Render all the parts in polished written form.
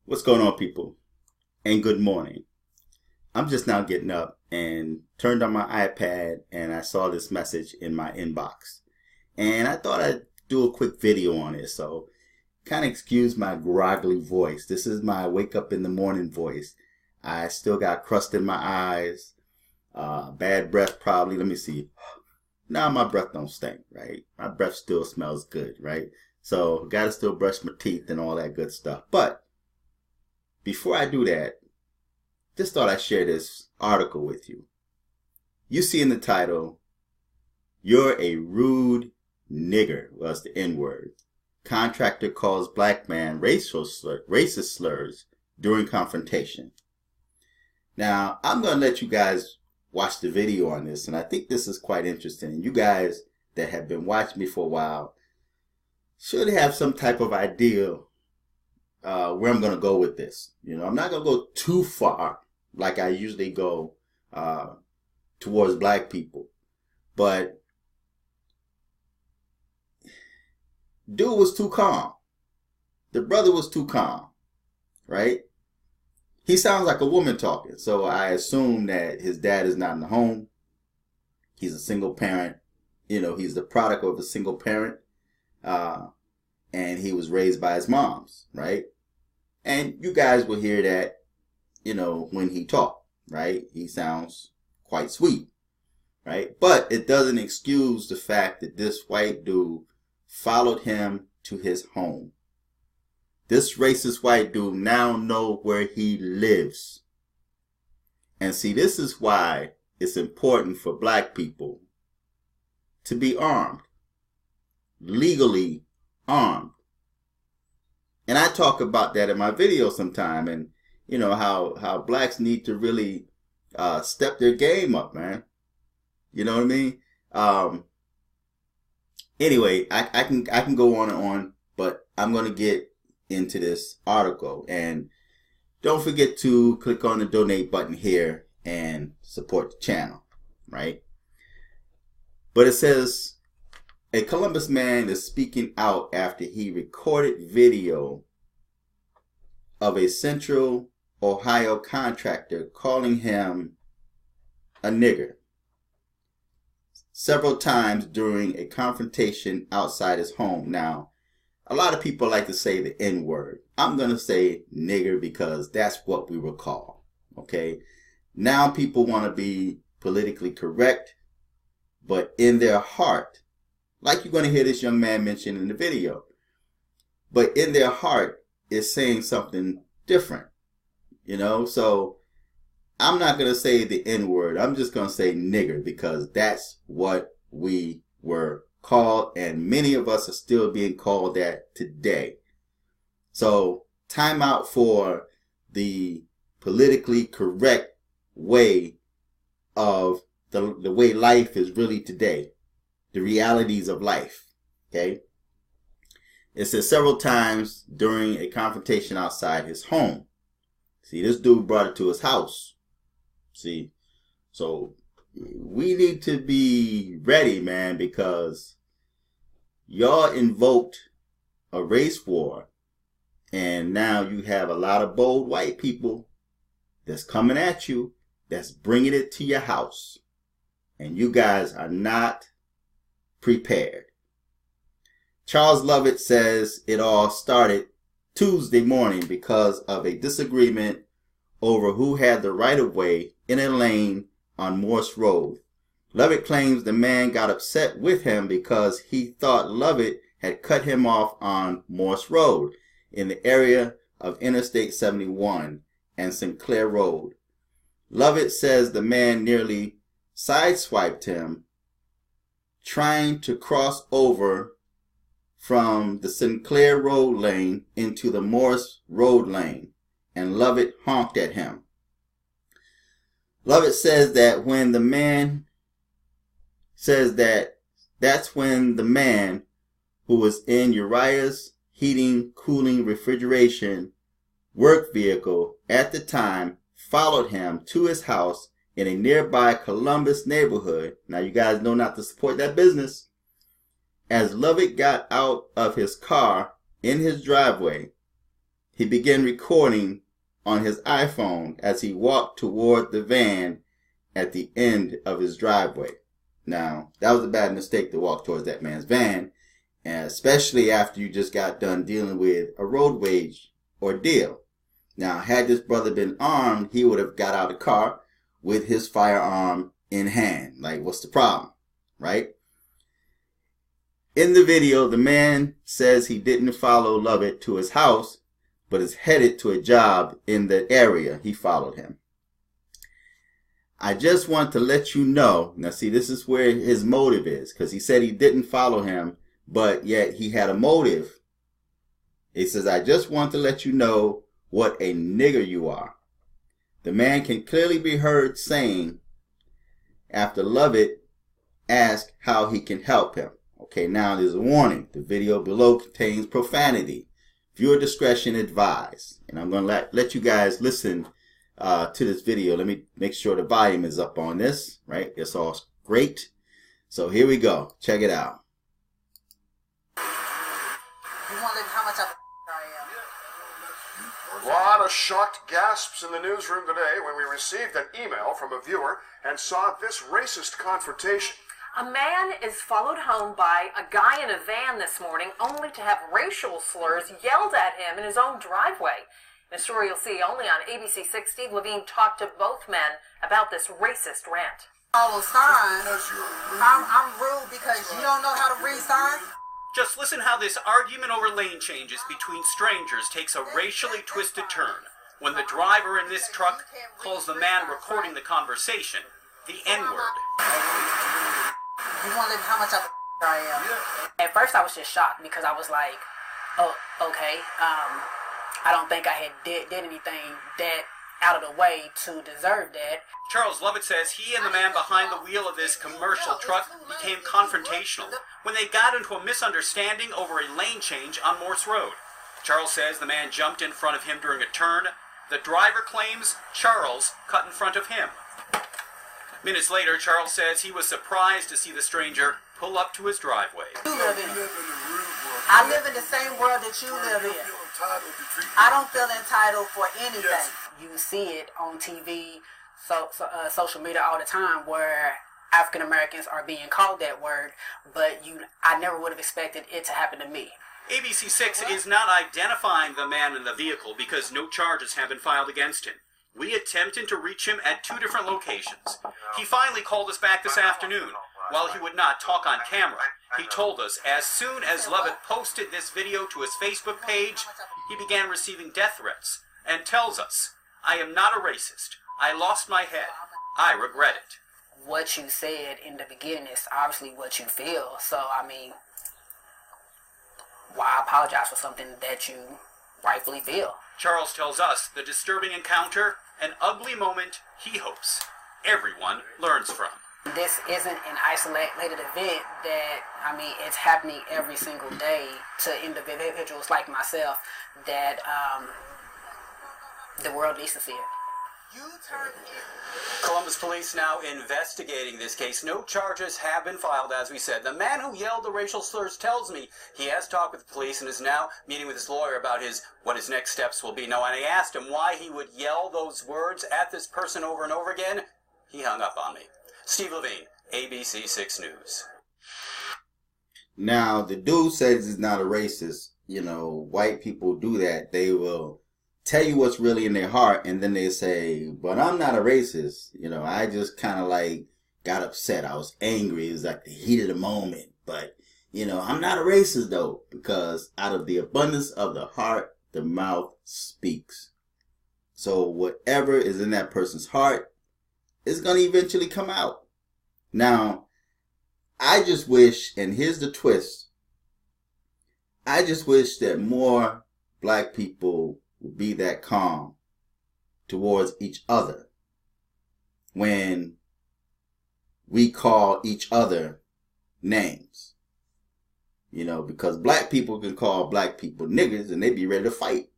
What's going on, people? And good morning. I'm just now getting up and turned on my iPad and I saw this message in my inbox. And I thought I'd do a quick video on it. So kind of excuse my groggly voice. This is my wake up in the morning voice. I still got crust in my eyes. Bad breath probably. Let me see. Now my breath don't stink, right? My breath still smells good, right? So gotta still brush my teeth and all that good stuff. But before I do that, just thought I'd share this article with you. You see in the title, "You're a rude nigger," was the N-word. Contractor calls black man racist slurs during confrontation. Now, I'm going to let you guys watch the video on this, and I think this is quite interesting. And you guys that have been watching me for a while should have some type of idea where I'm going to go with this. You know, I'm not going to go too far like I usually go towards black people. But dude was too calm. The brother was too calm, right? He sounds like a woman talking. So I assume that his dad is not in the home. He's a single parent. You know, he's the product of a single parent. And he was raised by his moms, right? And you guys will hear that, you know, when he talks, right? He sounds quite sweet, right? But it doesn't excuse the fact that this white dude followed him to his home. This racist white dude now knows where he lives. And see, this is why it's important for black people to be armed, legally armed. And I talk about that in my video sometime, and you know how blacks need to really step their game up, man. You know what I mean? Anyway, I can go on and on, but I'm gonna get into this article, and don't forget to click on the donate button here and support the channel, right? But it says, a Columbus man is speaking out after he recorded video of a Central Ohio contractor calling him a nigger several times during a confrontation outside his home. Now, a lot of people like to say the N-word. I'm going to say nigger because that's what we were called, okay? Now people want to be politically correct, but in their heart, like you're going to hear this young man mention in the video, but in their heart is saying something different, you know? So I'm not going to say the N-word. I'm just going to say nigger because that's what we were called, and many of us are still being called that today. So time out for the politically correct way of the way life is really today. The realities of life, okay? It says several times during a confrontation outside his home. See, this dude brought it to his house. See, so we need to be ready, man, because y'all invoked a race war, and now you have a lot of bold white people that's coming at you, that's bringing it to your house, and you guys are not prepared. Charles Lovett says it all started Tuesday morning because of a disagreement over who had the right of way in a lane on Morse Road. Lovett claims the man got upset with him because he thought Lovett had cut him off on Morse Road in the area of Interstate 71 and Sinclair Road. Lovett says the man nearly sideswiped him trying to cross over from the Sinclair Road lane into the Morse Road lane, and Lovett honked at him. Lovett says that when the man that's when the man who was in Uriah's heating, cooling, refrigeration work vehicle at the time followed him to his house in a nearby Columbus neighborhood. Now you guys know not to support that business. As Lovett got out of his car in his driveway, he began recording on his iPhone as he walked toward the van at the end of his driveway. Now, that was a bad mistake to walk towards that man's van, and especially after you just got done dealing with a road rage ordeal. Now, had this brother been armed, he would have got out of the car with his firearm in hand. Like, what's the problem, right? In the video, the man says he didn't follow Lovett to his house, but is headed to a job in the area. He followed him. I just want to let you know, now see, this is where his motive is, because he said he didn't follow him, but yet he had a motive. He says, I just want to let you know what a nigger you are. The man can clearly be heard saying, after Lovett asked how he can help him. Okay, now there's a warning. The video below contains profanity. Viewer discretion advised. And I'm going to let you guys listen to this video. Let me make sure the volume is up on this, right? It's all great. So here we go. Check it out. You want to how much I am? A lot of shocked gasps in the newsroom today when we received an email from a viewer and saw this racist confrontation. A man is followed home by a guy in a van this morning only to have racial slurs yelled at him in his own driveway. In a story you'll see only on ABC 6, Steve Levine talked to both men about this racist rant. All those signs. I'm rude because you don't know how to read signs. Just listen how this argument over lane changes between strangers takes a racially twisted turn when the driver in this truck calls the man recording the conversation the N-word. You want to how much I am? At first I was just shocked because I was like, oh, okay, I don't think I had did anything that out of the way to deserve that. Charles Lovett says he and the man behind the wheel of this commercial truck became confrontational when they got into a misunderstanding over a lane change on Morse Road. Charles says the man jumped in front of him during a turn. The driver claims Charles cut in front of him. Minutes later, Charles says he was surprised to see the stranger pull up to his driveway. You live in it. I live in the same world that you live in. I don't feel entitled for anything. You see it on TV, social media all the time where African Americans are being called that word, but I never would have expected it to happen to me. ABC 6 is not identifying the man in the vehicle because no charges have been filed against him. We attempted to reach him at 2 different locations. He finally called us back this afternoon. While he would not talk on camera, he told us as soon as Lovett posted this video to his Facebook page, he began receiving death threats and tells us, I am not a racist. I lost my head. I regret it. What you said in the beginning is obviously what you feel. So, I mean, why apologize for something that you rightfully feel? Charles tells us the disturbing encounter, an ugly moment he hopes everyone learns from. This isn't an isolated event that, I mean, it's happening every single day to individuals like myself that the world needs to see it. Columbus police now investigating this case. No charges have been filed, as we said. The man who yelled the racial slurs tells me he has talked with the police and is now meeting with his lawyer about what his next steps will be. Now, when I asked him why he would yell those words at this person over and over again, he hung up on me. Steve Levine, ABC 6 News. Now, the dude says he's not a racist. You know, white people do that. They will tell you what's really in their heart, and then they say, but I'm not a racist. You know, I just kind of like got upset. I was angry. It was like the heat of the moment. But, you know, I'm not a racist, though, because out of the abundance of the heart, the mouth speaks. So whatever is in that person's heart is going to eventually come out. Now, I just wish, and here's the twist, I just wish that more black people would be that calm towards each other when we call each other names. You know, because black people can call black people niggers and they be ready to fight.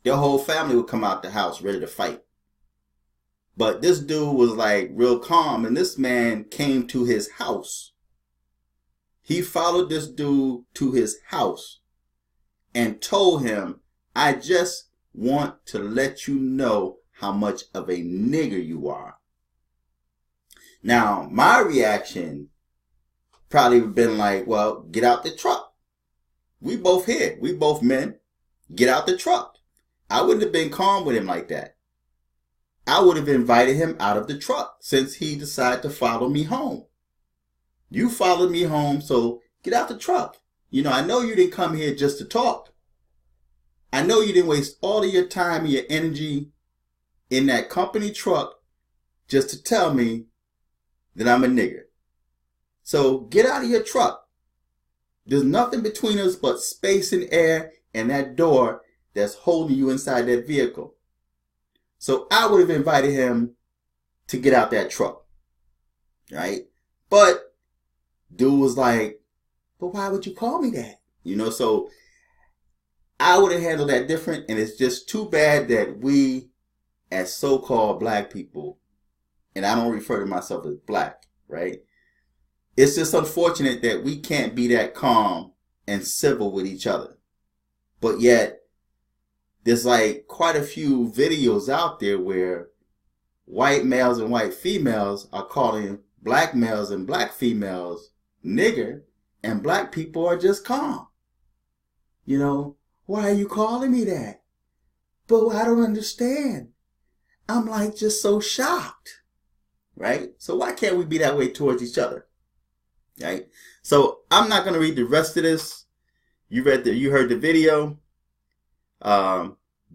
Their whole family would come out the house ready to fight. But this dude was like real calm, and this man came to his house. He followed this dude to his house and told him, I just want to let you know how much of a nigger you are. Now, my reaction probably would have been like, well, get out the truck. We both here. We both men. Get out the truck. I wouldn't have been calm with him like that. I would have invited him out of the truck since he decided to follow me home. You followed me home, so get out the truck. You know, I know you didn't come here just to talk. I know you didn't waste all of your time and your energy in that company truck just to tell me that I'm a nigger. So get out of your truck. There's nothing between us but space and air and that door that's holding you inside that vehicle. So I would have invited him to get out that truck. Right? But dude was like, but why would you call me that? You know, so I would have handled that different. And it's just too bad that we, as so-called black people, and I don't refer to myself as black, right? It's just unfortunate that we can't be that calm and civil with each other. But yet, there's like quite a few videos out there where white males and white females are calling black males and black females nigger, and black people are just calm. You know, why are you calling me that? But I don't understand. I'm like just so shocked. Right? So why can't we be that way towards each other? Right? So I'm not going to read the rest of this. You heard the video.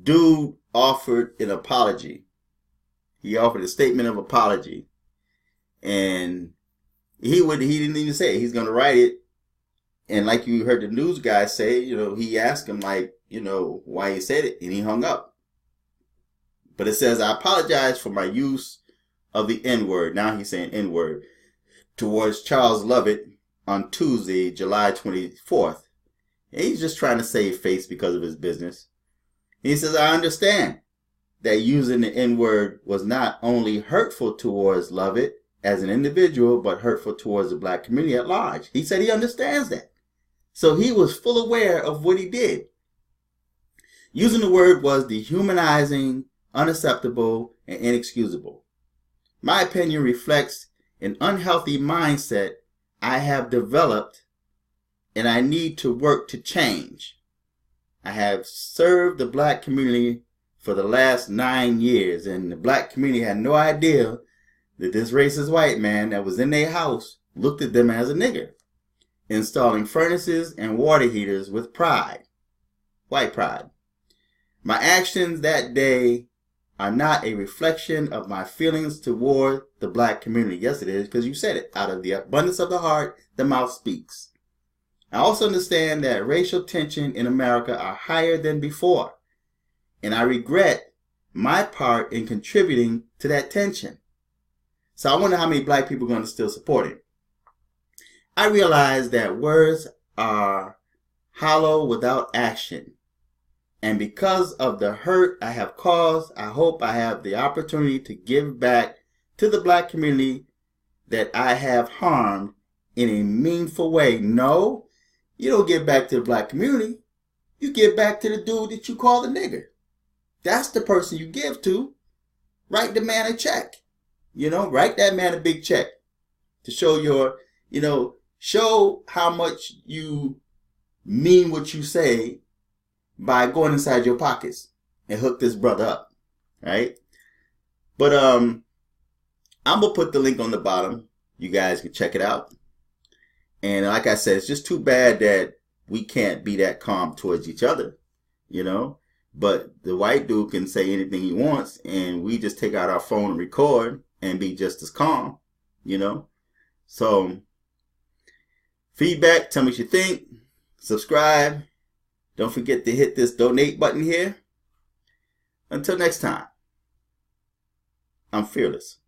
Dude offered an apology. He offered a statement of apology. And he didn't even say it. He's going to write it. And like you heard the news guy say, you know, he asked him like, you know, why he said it, and he hung up. But it says, I apologize for my use of the N-word. Now he's saying N-word towards Charles Lovett on Tuesday, July 24th. And he's just trying to save face because of his business. He says, I understand that using the N-word was not only hurtful towards Lovett as an individual, but hurtful towards the black community at large. He said he understands that. So he was full aware of what he did. Using the word was dehumanizing, unacceptable, and inexcusable. My opinion reflects an unhealthy mindset I have developed, and I need to work to change. I have served the black community for the last 9 years, and the black community had no idea that this racist white man that was in their house looked at them as a nigger, installing furnaces and water heaters with pride, white pride. My actions that day are not a reflection of my feelings toward the black community. Yes, it is, because you said it. Out of the abundance of the heart, the mouth speaks. I also understand that racial tension in America are higher than before, and I regret my part in contributing to that tension. So I wonder how many black people are going to still support him. I realize that words are hollow without action. And because of the hurt I have caused, I hope I have the opportunity to give back to the black community that I have harmed in a meaningful way. No, you don't give back to the black community. You give back to the dude that you call the nigger. That's the person you give to. Write the man a check. You know, write that man a big check to show your, you know, show how much you mean what you say by going inside your pockets and hook this brother up, right? But I'm gonna put the link on the bottom. You guys can check it out. And like I said, it's just too bad that we can't be that calm towards each other, you know? But the white dude can say anything he wants, and we just take out our phone and record and be just as calm, you know? So, feedback, tell me what you think. Subscribe. Don't forget to hit this donate button here. Until next time, I'm fearless.